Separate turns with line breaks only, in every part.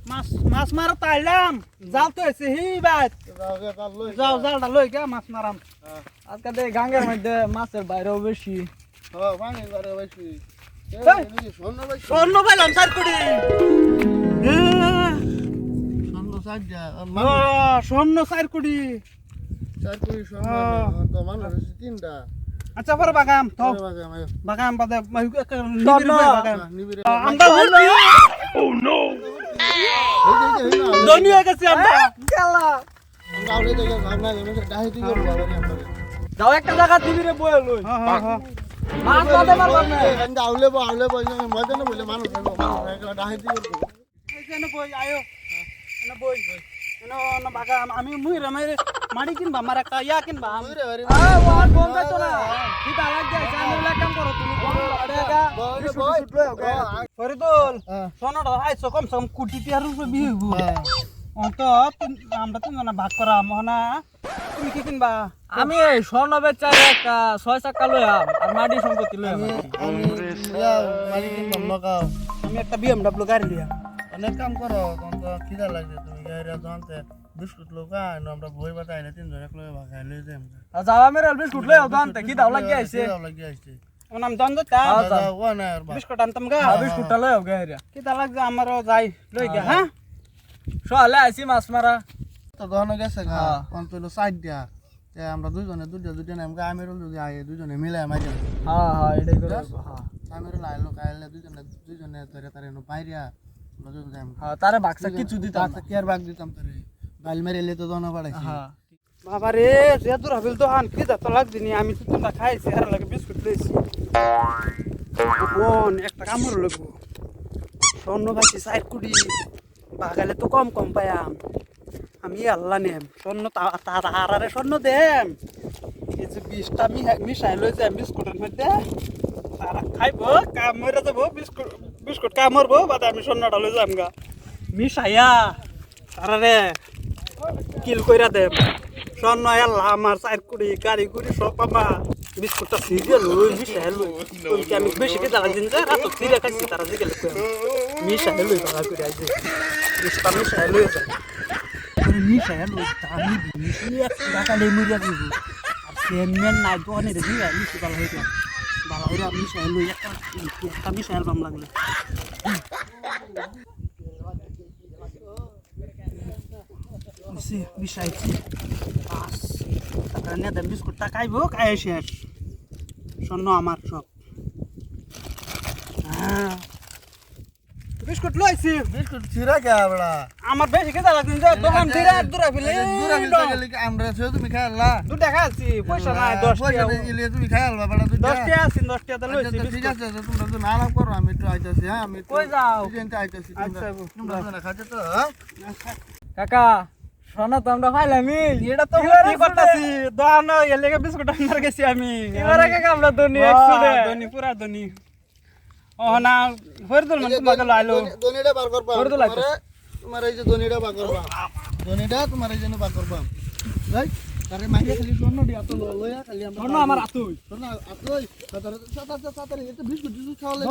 মাছ মাছ মারা তাইলাম জাল তো এসে হি বাত যাও জালটা লই গে মাছ মারাম আজকে দে গাঙ্গের মধ্যে মাছের বাইরেও বেশি স্বর্ণ পাইলাম 4 কোটি স্বর্ণ 4 কোটি আচ্ছা পরে বাগাম তো বাগাম বাদে আমরা ও নো ধনী হয়ে গেছি আমরা গেলা যাও একটা জায়গা দিবি রে বয়ে লই মাছ বাদে মারলাম না আউলে মজা না বলে মানুষ ডাহি দি করব এখানে বই আয়ো এনে বই এনে না বাগাম আমি মুইরে মাইরে মাড়ি কিনবা মারা কা ইয়া কিনবা মুইরে আরে ওয়ার কোন যাইতো না কি দালাক যায় আমি কাম করো তুমি ফরিদুল সোনাটা আইছো কম সম কোটি টাকার উপরে বিয়ে হইব অন্ত আমরা তিনজনে ভাগ করা মোহনা তুমি কি কিনবা
আমি এই স্বর্ণ বেচার একটা 6 চাকা লইয়াম আর মাটি সম্পত্তি লইয়াম
আমি একটা BMW গাড়ি লিয়া
অনেক কাম করো তখন তো খিদা লাগছে তুমি গাড়িটা জানতে বিস্কুট লোকা আমরা বই বাতাইলে তিনজন এক লগে ভাগাই লই যাই
আর যাওয়া মেরে বিস্কুট লইয়াও দানতে কি দাও লাগি আইছে
ও নাম জান দতা
ও না
বিস্কুট আনতাম গা
বিস্কুটটা লইয়াও গাইরা
কি তা লাগছে আমারও যাই লই গে হ্যাঁ
সকালে আইছি মাছ মারা
তো দহন গেছে গা অন্ত হলো সাইড দিয়া তে আমরা দুইজনে দুইটা নাম আমির যদি আয় দুইজনে মিলাই মারি
হ্যাঁ এটাই করে হ্যাঁ
আমির লাইলো কাইলে দুইজনে ধরে তারে নো বাইরিয়া লজুন যাম
হ্যাঁ তারে বাক্সা কিছু দিতাম
কি আর বাগ দিতাম তারে বাইল মেরেলে তো দহন পাড়াইছি
হ্যাঁ
বাবা রে যে দূর হবিল তো হান কি দাতো লাগদিনি আমি তো তোমরা খাইছি আর লাগে বিস্কুট লইছি কোন একটা কামড় লাগবো স্বর্ণ পাইছি 4 কোটি বাগালে তো কম কম পায়াম আমি আল্লাহ নেম স্বর্ণ তারারে স্বর্ণ দেম এই যে 20টা মিশাই লই যাই বিস্কুটের মধ্যে তারা খাইবো কাম মরে যাবো বিস্কুট কামড়বো বাদে আমি স্বর্ণটা লই যাম গা মিশাইয়া তারারে কিল কইরা দেম স্বর্ণ আল্লাহ আমার 4 কোটি গাড়ি গুড়ি সব পাবা বিস্কুটটা সিরিয়াল লই মিশাই লই তুমি আমি বেশি কে দাঁড়া দিন যা রাত সিরিয়াল খাইছি তারা জিগেল কই মিশাই লই বাগা করে আইছে বিস্কুট মিশাই লই যা মিশাই লই আমি মিশি এক টাকা লই মরিয়া দিব আর সেমেন নাই তো অনেক দিরা মিশি ভালো হইতো ভালো হইরা মিশাই লই একটা মিশাই বাম লাগলে সি মিশাইছি বাস তারপরে নেদা বিস্কুটটা খাইবো খাই শেষ স্বর্ণ আমার সব বিস্কুট লইছি
বিস্কুট ছিড়া কে বড়া
আমার বেশি খেতে লাগছে যে দোকান থেকে দূরে ফেলে
দূরা গেলে গেলে আমরা সে তুমি খাইলা
2 টাকা আছে পয়সা নাই 10 টাকা
ইলে তুমি খাইলা বড়া
10 টাকা আছে 10 টাকা লইছি
ঠিক আছে তোমরা তো নালাপ করো আমি একটু আইতাছি হ্যাঁ আমি
কই যাও
যেতে আইতাছি
আচ্ছা
তোমরা খাতে তো
কাকা স্বর্ণ তো আমরা খাইলামই
এটা তো কি করতেছি দোকান এলে বিস্কুট আনতে গেছি আমি
এবারে কাকা আমরা ধনী 100 রে
ধনী পুরা ধনী ও না ফরিদুল মানে তোমাকে লাইলো
দনিটা বার করবা
ফরিদুল আইছে
তোমার এই যে দনিটা বার করবা দনিটা তোমার এই জন্য বার করবা রাইট তারে মাইয়া খালি স্বর্ণ দিয়া তো লয়া খালি আমরা
স্বর্ণ আমার আতুই
স্বর্ণ আতুই সাতারে এটা বিস্কুট দিছু খাওয়ালে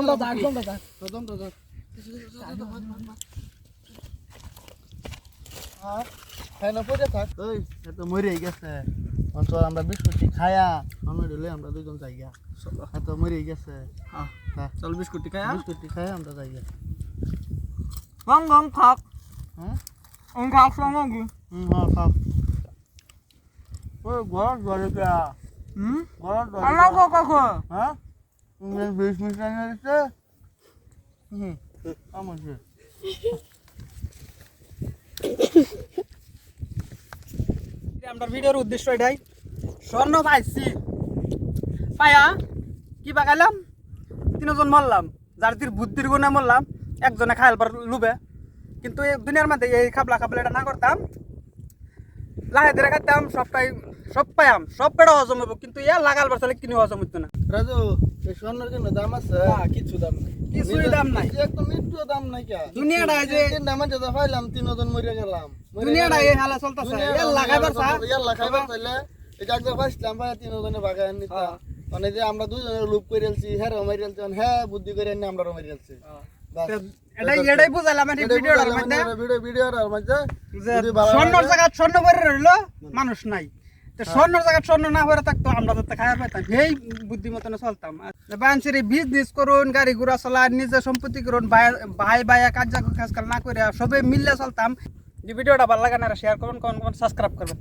দমটা দাগ
দমটা দাগ খাই না পড়ে থাক ওই এত মরে গেছে অন্তর আমরা বিস্কুটটি খায়া আমরা দিলে আমরা দুজন যাই গিয়া এত মরে গেছে
হ্যাঁ চল বিস্কুট খাই
বিস্কুটটি খায়া আমরা যাই গিয়া
গং গং খাক
হ্যাঁ
খাক স্বর্ণ কি
হ্যাঁ খাও ওই ঘর ঘরে গিয়া ঘর ঘরে
আমার কাকা
হ্যাঁ তুমি 20 মিনিট আগে দিতে আমার
আমরা ভিডিওর উদ্দেশ্য এটাই স্বর্ণ পাইছি পায়া কি বাগাইলাম 3 জন মরলাম যার বুদ্ধির গুণে মরলাম একজনে খাইলবার লুবে কিন্তু এই দুনিয়ার মধ্যে এই খাবলা এটা না করতাম লাহে ধীরে খাইতাম সব পাইয়াম সব পেড়া হজম হবো কিন্তু ইয়া লাগালবার চলে কিনে হজম হইতো না
রাজু এই স্বর্ণের জন্য দাম আছে
কিছু দাম নাই
কিছুই দাম নাই
একদম একটু দাম নাই কে
দুনিয়াটা যে
নামে যা পাইলাম 3 জন মরে গেলাম
দুনিয়াটা এই হালা চলতেছে ইয়া লাগাইবার চা
ইয়া লাগাইবার চাইলে এই জায়গা পাইছিলাম ভাই 3 জনে বাগান নিতা মানে যে আমরা দুজনে লুপ কইরেলছি হ্যাঁ মাইরেলছি হ্যাঁ বুদ্ধি করে আমরা মাইরেলছি বাস
এটাই বুঝাইলাম এই ভিডিওটার মধ্যে
ভিডিওটার মধ্যে
যে
যদি ভালো
স্বর্ণর জায়গা স্বর্ণ ভরে রইলো মানুষ নাই তো স্বর্ণর জায়গা স্বর্ণ না ভরে থাকতো আমরা তো খায়ার পাইতাম এই বুদ্ধি মতন চলতাম বাঞ্চির বিজনেস করুন গাড়ি ঘোড়া চালান নিজের সম্পত্তি করুন ভাই ভাইয়া কাজ না করে সবে মিললে চলতাম। যে ভিডিওটা ভালো লাগে না শেয়ার করুন, সাবস্ক্রাইব করবেন।